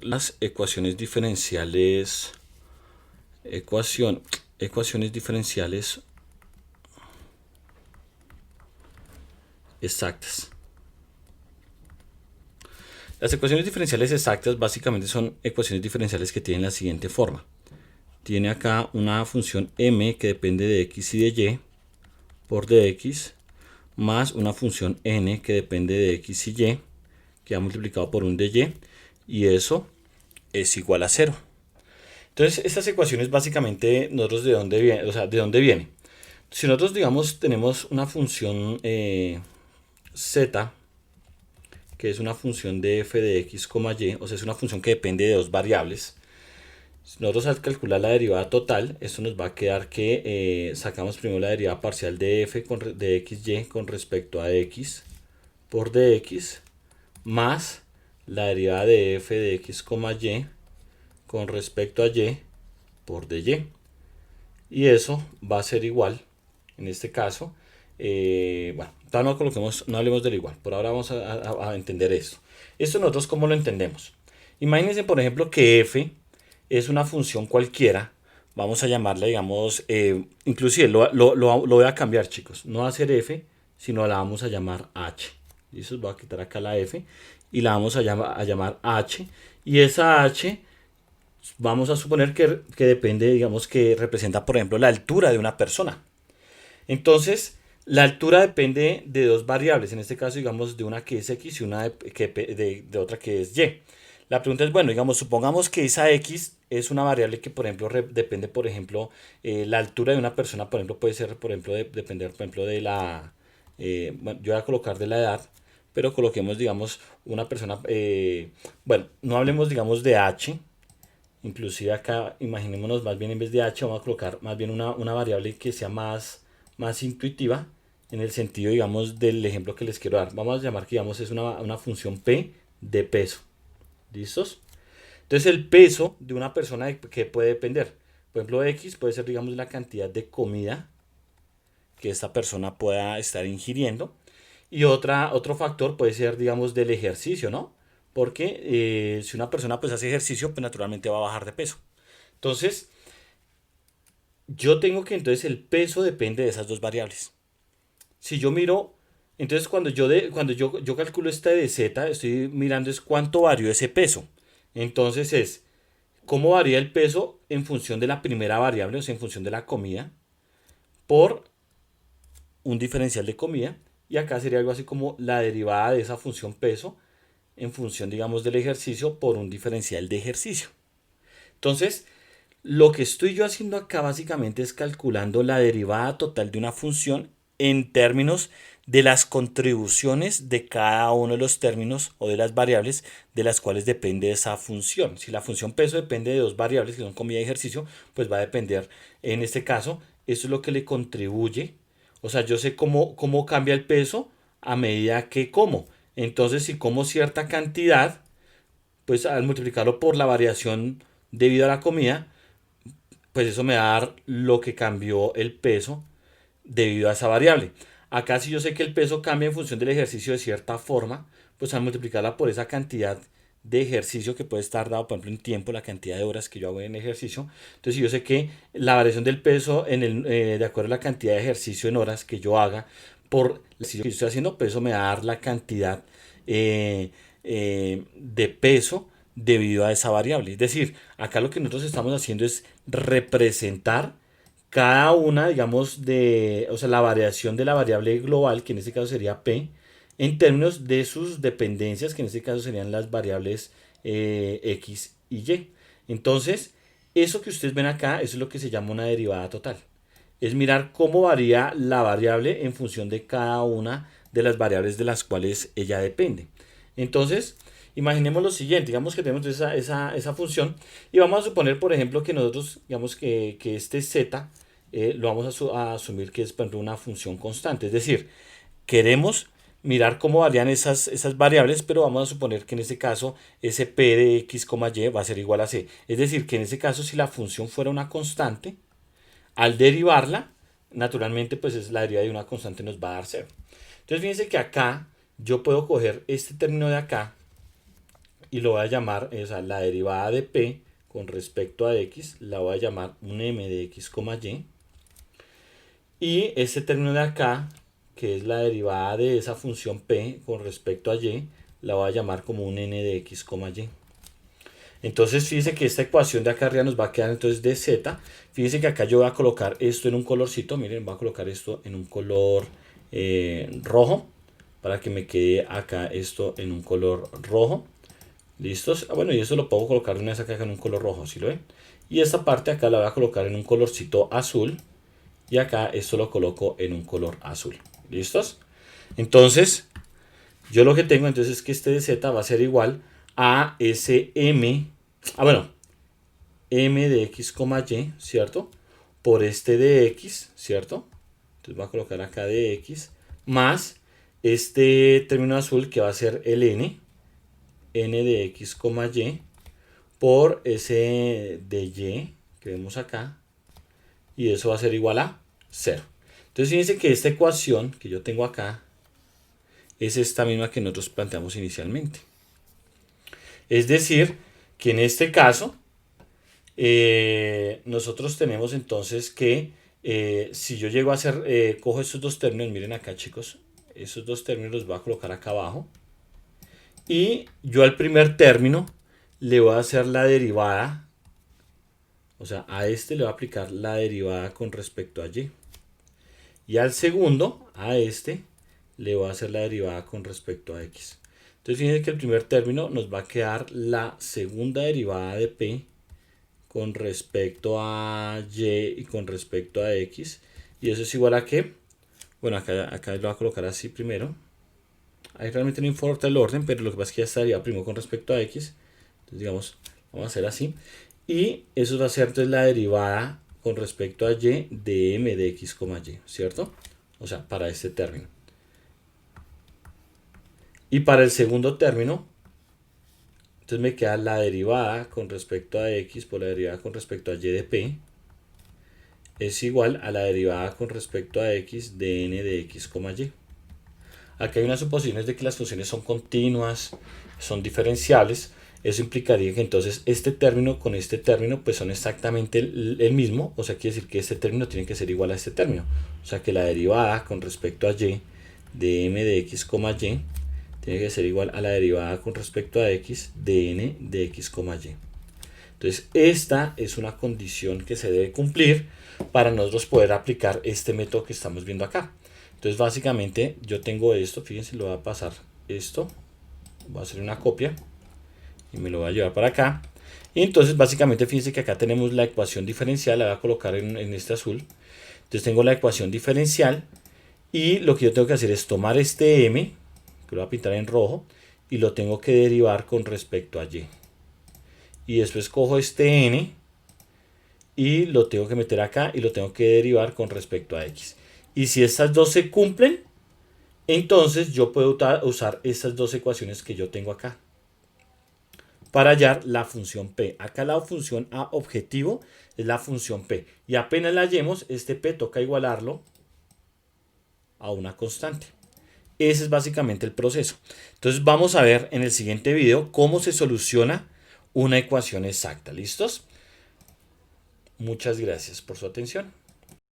las ecuaciones diferenciales, ecuaciones diferenciales exactas. Las ecuaciones diferenciales exactas básicamente son ecuaciones diferenciales que tienen la siguiente forma. Tiene acá una función m que depende de x y de y por dx, más una función n que depende de x y y, que ha multiplicado por un dy, y eso es igual a 0. Entonces, estas ecuaciones básicamente, nosotros de dónde viene, o sea, de dónde viene. Si nosotros, digamos, tenemos una función z, que es una función de f de x, y, o sea, es una función que depende de dos variables. Nosotros al calcular la derivada total, esto nos va a quedar que sacamos primero la derivada parcial de f de xy con respecto a x por dx, más la derivada de f de x, y con respecto a y por dy. Y eso va a ser igual, en este caso, bueno, no coloquemos, no hablemos del igual, por ahora vamos a entender esto. Esto nosotros cómo lo entendemos. Imagínense, por ejemplo, que f es una función cualquiera, vamos a llamarla, digamos, inclusive lo voy a cambiar, chicos, no va a ser f, sino la vamos a llamar h. Listo, voy a quitar acá la f y la vamos a llamar h, y esa h vamos a suponer que depende, digamos, que representa, por ejemplo, la altura de una persona. Entonces, la altura depende de dos variables, en este caso, digamos, de una que es x y una de otra que es y. La pregunta es, bueno, digamos, supongamos que esa x es una variable que, por ejemplo, depende, por ejemplo, la altura de una persona, por ejemplo, puede ser, por ejemplo, depender, por ejemplo, de la, bueno, yo voy a colocar de la edad, pero coloquemos, digamos, una persona, bueno, no hablemos, digamos, de h, inclusive acá, imaginémonos más bien en vez de h, vamos a colocar más bien una variable que sea más intuitiva en el sentido, digamos, del ejemplo que les quiero dar. Vamos a llamar que, digamos, es una función p de peso. ¿Listos? Entonces el peso de una persona que puede depender. Por ejemplo, x puede ser, digamos, la cantidad de comida que esta persona pueda estar ingiriendo. Y otro factor puede ser, digamos, del ejercicio, ¿no? Porque si una persona pues hace ejercicio, pues naturalmente va a bajar de peso. Entonces, yo tengo que entonces el peso depende de esas dos variables. Si yo miro, entonces cuando yo calculo esta de z, estoy mirando es cuánto varió ese peso. Entonces es cómo varía el peso en función de la primera variable, o sea, en función de la comida, por un diferencial de comida. Y acá sería algo así como la derivada de esa función peso en función, digamos, del ejercicio por un diferencial de ejercicio. Entonces, lo que estoy yo haciendo acá básicamente es calculando la derivada total de una función en términos de las contribuciones de cada uno de los términos o de las variables de las cuales depende esa función. Si la función peso depende de dos variables que son comida y ejercicio, pues va a depender, en este caso, eso es lo que le contribuye. O sea, yo sé cómo cambia el peso a medida que como. Entonces, si como cierta cantidad, pues al multiplicarlo por la variación debido a la comida, pues eso me va a dar lo que cambió el peso debido a esa variable. Acá si yo sé que el peso cambia en función del ejercicio de cierta forma, pues al multiplicarla por esa cantidad de ejercicio que puede estar dado, por ejemplo, en tiempo, la cantidad de horas que yo hago en ejercicio. Entonces, si yo sé que la variación del peso de acuerdo a la cantidad de ejercicio en horas que yo haga por el ejercicio que yo estoy haciendo, pues eso me va a dar la cantidad de peso debido a esa variable. Es decir, acá lo que nosotros estamos haciendo es representar cada una, digamos, o sea, la variación de la variable global, que en este caso sería P, en términos de sus dependencias, que en este caso serían las variables X y Y. Entonces, eso que ustedes ven acá, eso es lo que se llama una derivada total. Es mirar cómo varía la variable en función de cada una de las variables de las cuales ella depende. Entonces, imaginemos lo siguiente, digamos que tenemos esa función y vamos a suponer, por ejemplo, que nosotros, digamos que este z lo vamos a asumir que es, por ejemplo, una función constante. Es decir, queremos mirar cómo varían esas variables, pero vamos a suponer que en este caso ese p de x, y va a ser igual a c. Es decir, que en este caso si la función fuera una constante, al derivarla, naturalmente pues es la derivada de una constante nos va a dar cero. Entonces fíjense que acá yo puedo coger este término de acá y lo voy a llamar, o sea, la derivada de p con respecto a x, la voy a llamar un m de x, y. Y este término de acá, que es la derivada de esa función p con respecto a y, la voy a llamar como un n de x, y. Entonces fíjense que esta ecuación de acá arriba nos va a quedar entonces de z. Fíjense que acá yo voy a colocar esto en un colorcito. Miren, voy a colocar esto en un color rojo, para que me quede acá esto en un color rojo. ¿Listos? Bueno, y eso lo puedo colocar una vez acá en un color rojo, ¿sí lo ven? Y esta parte acá la voy a colocar en un colorcito azul. Y acá esto lo coloco en un color azul. ¿Listos? Entonces, yo lo que tengo entonces es que este de z va a ser igual a ese m. Bueno, m de x, y, ¿cierto? Por este de x, ¿cierto? Entonces voy a colocar acá de x, más este término azul que va a ser el n de x, y, por ese de y que vemos acá, y eso va a ser igual a 0. Entonces fíjense que esta ecuación que yo tengo acá es esta misma que nosotros planteamos inicialmente. Es decir, que en este caso nosotros tenemos entonces que si yo llego a hacer, cojo estos dos términos, miren acá chicos, esos dos términos los voy a colocar acá abajo, y yo al primer término le voy a hacer la derivada, o sea, a este le voy a aplicar la derivada con respecto a y, y al segundo, a este, le voy a hacer la derivada con respecto a x. Entonces fíjense que el primer término nos va a quedar la segunda derivada de p con respecto a y y con respecto a x. Y eso es igual a ¿qué? Bueno, acá lo voy a colocar así primero. Ahí realmente no importa el orden, pero lo que pasa es que ya estaría primero con respecto a x. Entonces digamos, vamos a hacer así. Y eso va a ser entonces la derivada con respecto a y de m de x, y, ¿cierto? O sea, para este término. Y para el segundo término, entonces me queda la derivada con respecto a x por la derivada con respecto a y de p es igual a la derivada con respecto a x de n de x, y. Aquí hay unas suposiciones de que las funciones son continuas, son diferenciables. Eso implicaría que entonces este término con este término pues son exactamente el mismo. O sea, quiere decir que este término tiene que ser igual a este término. O sea que la derivada con respecto a y de m de x, y tiene que ser igual a la derivada con respecto a x de n de x, y. Entonces esta es una condición que se debe cumplir para nosotros poder aplicar este método que estamos viendo acá. Entonces básicamente yo tengo esto, fíjense, lo voy a pasar esto, voy a hacer una copia y me lo voy a llevar para acá. Y entonces básicamente fíjense que acá tenemos la ecuación diferencial, la voy a colocar en este azul. Entonces tengo la ecuación diferencial y lo que yo tengo que hacer es tomar este m, que lo voy a pintar en rojo, y lo tengo que derivar con respecto a y. Y después cojo este n y lo tengo que meter acá y lo tengo que derivar con respecto a x. Y si estas dos se cumplen, entonces yo puedo usar estas dos ecuaciones que yo tengo acá para hallar la función p. Acá la función a objetivo es la función p. Y apenas la hallemos, este p toca igualarlo a una constante. Ese es básicamente el proceso. Entonces vamos a ver en el siguiente video cómo se soluciona una ecuación exacta. ¿Listos? Muchas gracias por su atención.